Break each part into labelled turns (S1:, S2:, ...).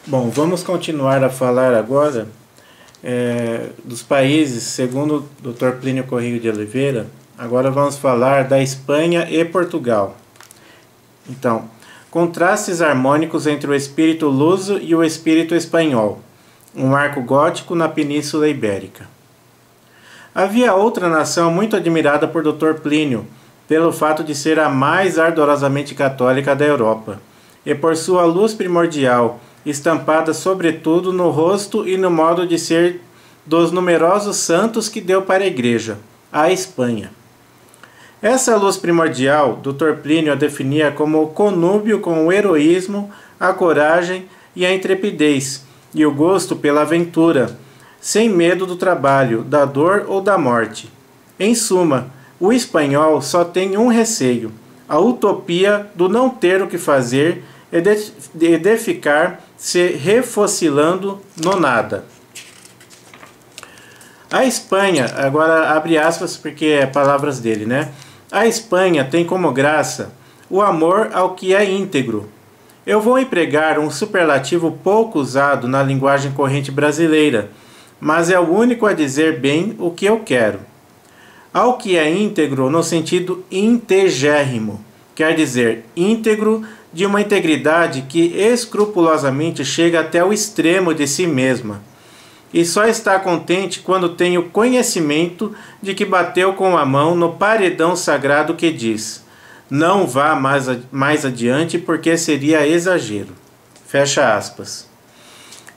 S1: Bom, vamos continuar a falar agora dos países, segundo o Dr. Plínio Correia de Oliveira. Agora vamos falar da Espanha e Portugal. Então, contrastes harmônicos entre o espírito luso e o espírito espanhol. Um arco gótico na Península Ibérica. Havia outra nação muito admirada por Dr. Plínio, pelo fato de ser a mais ardorosamente católica da Europa, e por sua luz primordial, estampada sobretudo no rosto e no modo de ser dos numerosos santos que deu para a Igreja, a Espanha. Essa luz primordial, Dr. Plínio a definia como o conúbio com o heroísmo, a coragem e a intrepidez, e o gosto pela aventura, sem medo do trabalho, da dor ou da morte. Em suma, o espanhol só tem um receio, a utopia do não ter o que fazer e de ficar se refocilando no nada. A Espanha, agora abre aspas porque é palavras dele, né? A Espanha tem como graça o amor ao que é íntegro. Eu vou empregar um superlativo pouco usado na linguagem corrente brasileira, mas é o único a dizer bem o que eu quero. Ao que é íntegro no sentido integérrimo, quer dizer íntegro de uma integridade que escrupulosamente chega até o extremo de si mesma, e só está contente quando tem o conhecimento de que bateu com a mão no paredão sagrado que diz: não vá mais adiante porque seria exagero. Fecha aspas.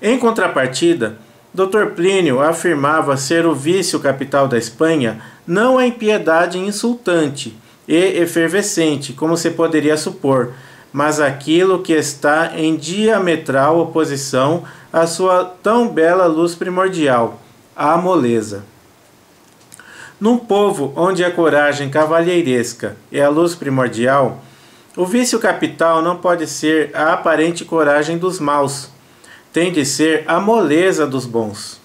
S1: Em contrapartida, Dr. Plínio afirmava ser o vício capital da Espanha não a impiedade insultante e efervescente, como se poderia supor, mas aquilo que está em diametral oposição à sua tão bela luz primordial, a moleza. Num povo onde a coragem cavalheiresca é a luz primordial, o vício capital não pode ser a aparente coragem dos maus, tem de ser a moleza dos bons.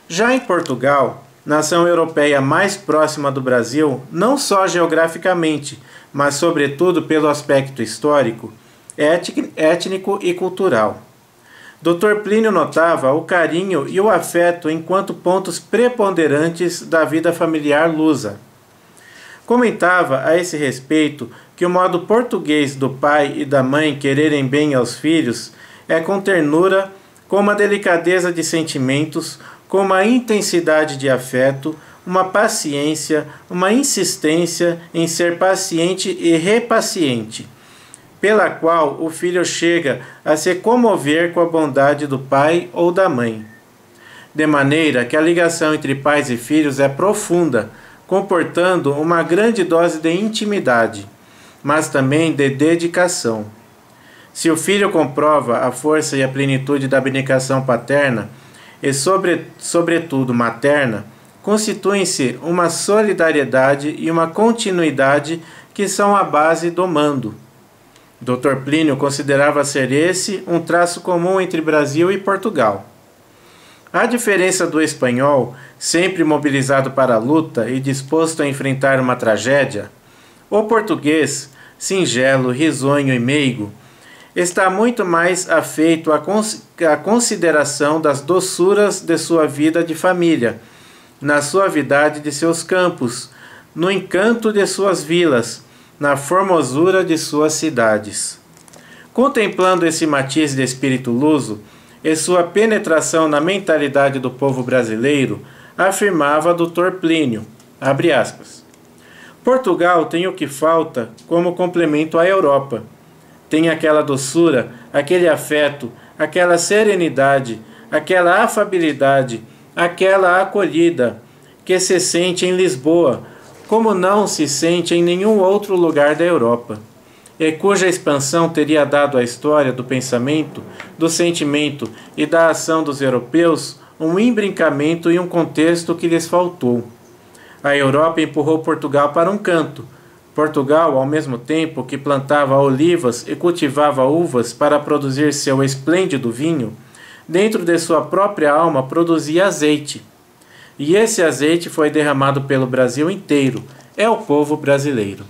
S1: Já em Portugal, nação europeia mais próxima do Brasil, não só geograficamente, mas sobretudo pelo aspecto histórico, étnico e cultural. Dr. Plínio notava o carinho e o afeto enquanto pontos preponderantes da vida familiar lusa. Comentava a esse respeito que o modo português do pai e da mãe quererem bem aos filhos é com ternura, com uma delicadeza de sentimentos, com uma intensidade de afeto, uma paciência, uma insistência em ser paciente e repaciente, pela qual o filho chega a se comover com a bondade do pai ou da mãe. De maneira que a ligação entre pais e filhos é profunda, comportando uma grande dose de intimidade, mas também de dedicação. Se o filho comprova a força e a plenitude da abnegação paterna, e sobretudo materna, constituem-se uma solidariedade e uma continuidade que são a base do mando. Dr. Plínio considerava ser esse um traço comum entre Brasil e Portugal. A diferença do espanhol, sempre mobilizado para a luta e disposto a enfrentar uma tragédia, o português, singelo, risonho e meigo, está muito mais afeito à consideração das doçuras de sua vida de família, na suavidade de seus campos, no encanto de suas vilas, na formosura de suas cidades. Contemplando esse matiz de espírito luso e sua penetração na mentalidade do povo brasileiro, afirmava Dr. Plínio, abre aspas, Portugal tem o que falta como complemento à Europa. Tem aquela doçura, aquele afeto, aquela serenidade, aquela afabilidade, aquela acolhida que se sente em Lisboa, como não se sente em nenhum outro lugar da Europa, e cuja expansão teria dado à história do pensamento, do sentimento e da ação dos europeus um imbrincamento e um contexto que lhes faltou. A Europa empurrou Portugal para um canto. Portugal, ao mesmo tempo que plantava olivas e cultivava uvas para produzir seu esplêndido vinho, dentro de sua própria alma produzia azeite. E esse azeite foi derramado pelo Brasil inteiro. É o povo brasileiro.